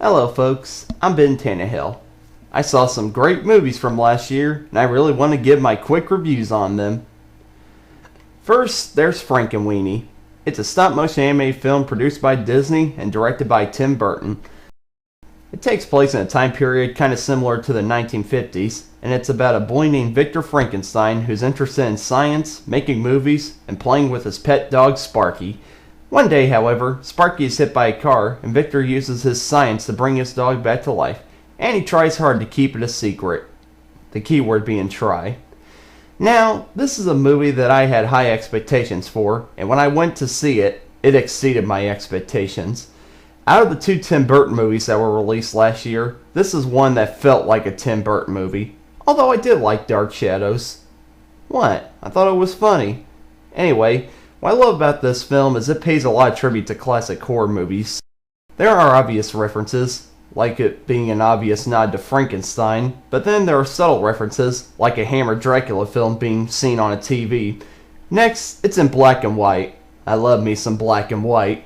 Hello folks, I'm Ben Tannehill. I saw some great movies from last year, and I really want to give my quick reviews on them. First, there's Frankenweenie. It's a stop-motion animated film produced by Disney and directed by Tim Burton. It takes place in a time period kind of similar to the 1950s, and it's about a boy named Victor Frankenstein who's interested in science, making movies, and playing with his pet dog Sparky. One day, however, Sparky is hit by a car, and Victor uses his science to bring his dog back to life, and he tries hard to keep it a secret. The key word being try. Now, this is a movie that I had high expectations for, and when I went to see it, it exceeded my expectations. Out of the two Tim Burton movies that were released last year, this is one that felt like a Tim Burton movie, although I did like Dark Shadows. What? I thought it was funny. Anyway, what I love about this film is it pays a lot of tribute to classic horror movies. There are obvious references, like it being an obvious nod to Frankenstein, but then there are subtle references, like a Hammer Dracula film being seen on a TV. Next, it's in black and white. I love me some black and white.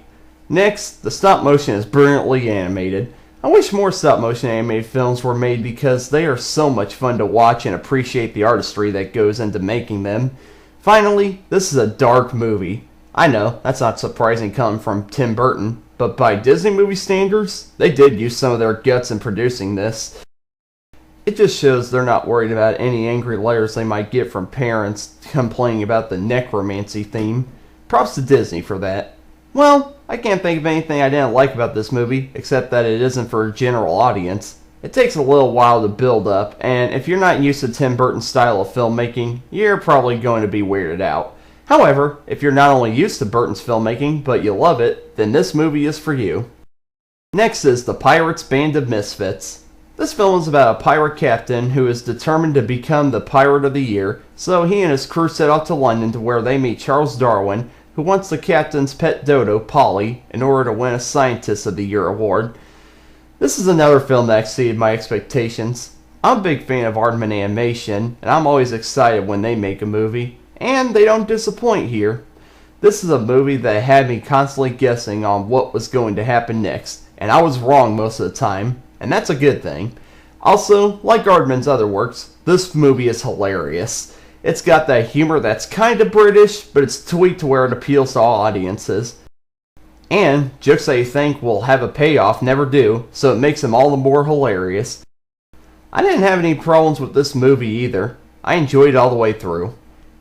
Next, the stop motion is brilliantly animated. I wish more stop motion animated films were made because they are so much fun to watch and appreciate the artistry that goes into making them. Finally, this is a dark movie. I know, that's not surprising coming from Tim Burton, but by Disney movie standards, they did use some of their guts in producing this. It just shows they're not worried about any angry letters they might get from parents complaining about the necromancy theme. Props to Disney for that. Well, I can't think of anything I didn't like about this movie, except that it isn't for a general audience. It takes a little while to build up, and if you're not used to Tim Burton's style of filmmaking, you're probably going to be weirded out. However, if you're not only used to Burton's filmmaking, but you love it, then this movie is for you. Next is The Pirates Band of Misfits. This film is about a pirate captain who is determined to become the Pirate of the Year, so he and his crew set off to London to where they meet Charles Darwin, who wants the captain's pet dodo, Polly, in order to win a Scientist of the Year award. This is another film that exceeded my expectations. I'm a big fan of Aardman animation, and I'm always excited when they make a movie, and they don't disappoint here. This is a movie that had me constantly guessing on what was going to happen next, and I was wrong most of the time, and that's a good thing. Also, like Aardman's other works, this movie is hilarious. It's got that humor that's kinda British, but it's tweaked to where it appeals to all audiences. And jokes that you think will have a payoff never do, so it makes them all the more hilarious. I didn't have any problems with this movie either. I enjoyed it all the way through.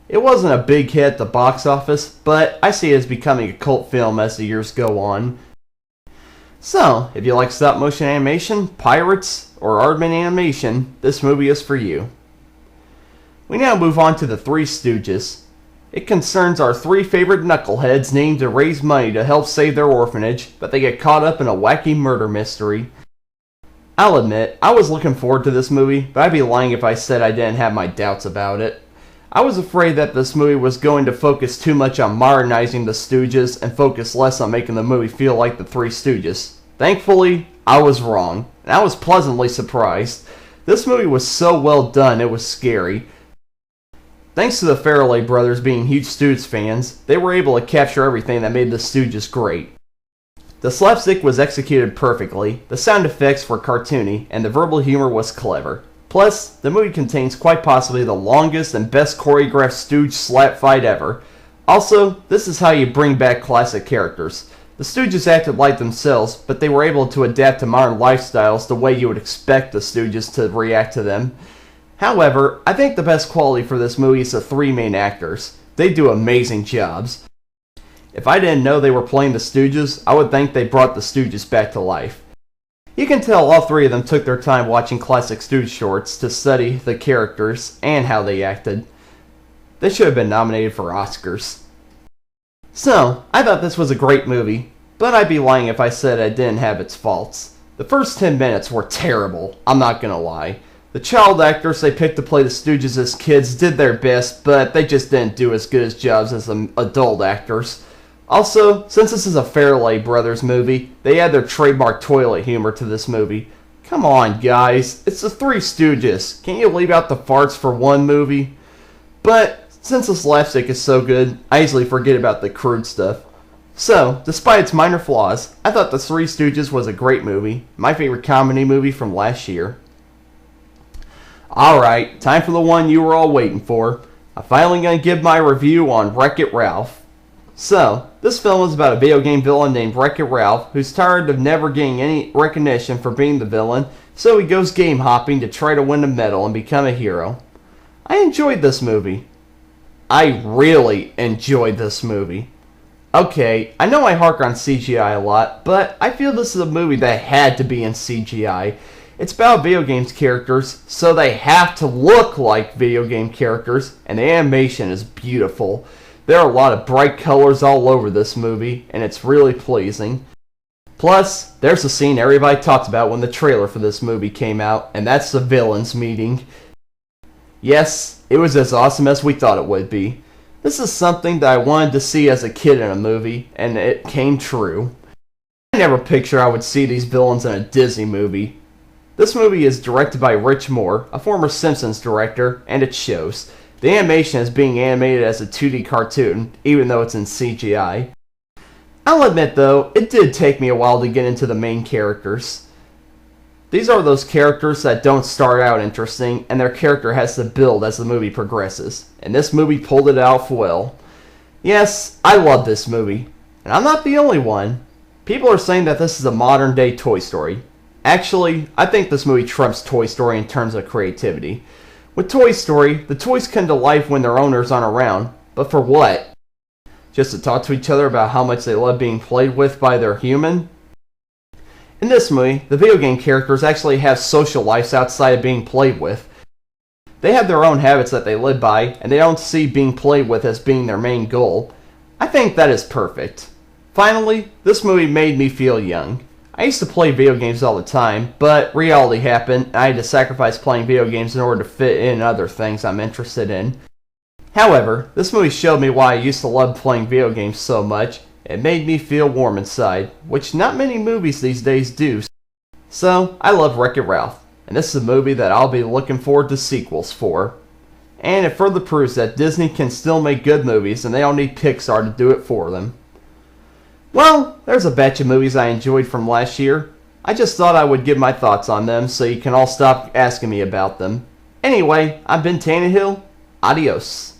It wasn't a big hit at the box office, but I see it as becoming a cult film as the years go on. So, if you like stop motion animation, pirates, or Aardman animation, this movie is for you. We now move on to the Three Stooges. It concerns our three favorite knuckleheads named to raise money to help save their orphanage, but they get caught up in a wacky murder mystery. I'll admit, I was looking forward to this movie, but I'd be lying if I said I didn't have my doubts about it. I was afraid that this movie was going to focus too much on modernizing the Stooges and focus less on making the movie feel like the Three Stooges. Thankfully, I was wrong, and I was pleasantly surprised. This movie was so well done, it was scary. Thanks to the Farrelly brothers being huge Stooges fans, they were able to capture everything that made the Stooges great. The slapstick was executed perfectly, the sound effects were cartoony, and the verbal humor was clever. Plus, the movie contains quite possibly the longest and best choreographed Stooge slap fight ever. Also, this is how you bring back classic characters. The Stooges acted like themselves, but they were able to adapt to modern lifestyles the way you would expect the Stooges to react to them. However, I think the best quality for this movie is the three main actors. They do amazing jobs. If I didn't know they were playing the Stooges, I would think they brought the Stooges back to life. You can tell all three of them took their time watching classic Stooge shorts to study the characters and how they acted. They should have been nominated for Oscars. So, I thought this was a great movie, but I'd be lying if I said it didn't have its faults. The first 10 minutes were terrible, I'm not gonna lie. The child actors they picked to play the Stooges as kids did their best, but they just didn't do as good as jobs as the adult actors. Also, since this is a Farrelly Brothers movie, they add their trademark toilet humor to this movie. Come on, guys, it's the Three Stooges. Can't you leave out the farts for one movie? But since the slapstick is so good, I easily forget about the crude stuff. So, despite its minor flaws, I thought The Three Stooges was a great movie, my favorite comedy movie from last year. Alright, time for the one you were all waiting for. I'm finally going to give my review on Wreck-It Ralph. So, this film is about a video game villain named Wreck-It Ralph who's tired of never getting any recognition for being the villain, so he goes game hopping to try to win a medal and become a hero. I enjoyed this movie. I really enjoyed this movie. Okay, I know I hark on CGI a lot, but I feel this is a movie that had to be in CGI. It's about video games characters, so they have to look like video game characters, and the animation is beautiful. There are a lot of bright colors all over this movie, and it's really pleasing. Plus, there's a scene everybody talked about when the trailer for this movie came out, and that's the villains meeting. Yes, it was as awesome as we thought it would be. This is something that I wanted to see as a kid in a movie, and it came true. I never pictured I would see these villains in a Disney movie. This movie is directed by Rich Moore, a former Simpsons director, and it shows. The animation is being animated as a 2D cartoon, even though it's in CGI. I'll admit though, it did take me a while to get into the main characters. These are those characters that don't start out interesting, and their character has to build as the movie progresses. And this movie pulled it off well. Yes, I love this movie. And I'm not the only one. People are saying that this is a modern day Toy Story. Actually, I think this movie trumps Toy Story in terms of creativity. With Toy Story, the toys come to life when their owners aren't around. But for what? Just to talk to each other about how much they love being played with by their human? In this movie, the video game characters actually have social lives outside of being played with. They have their own habits that they live by, and they don't see being played with as being their main goal. I think that is perfect. Finally, this movie made me feel young. I used to play video games all the time, but reality happened, and I had to sacrifice playing video games in order to fit in other things I'm interested in. However, this movie showed me why I used to love playing video games so much. It made me feel warm inside, which not many movies these days do. So, I love Wreck-It Ralph, and this is a movie that I'll be looking forward to sequels for. And it further proves that Disney can still make good movies and they don't need Pixar to do it for them. Well, there's a batch of movies I enjoyed from last year. I just thought I would give my thoughts on them so you can all stop asking me about them. Anyway, I've been Tannehill. Adios.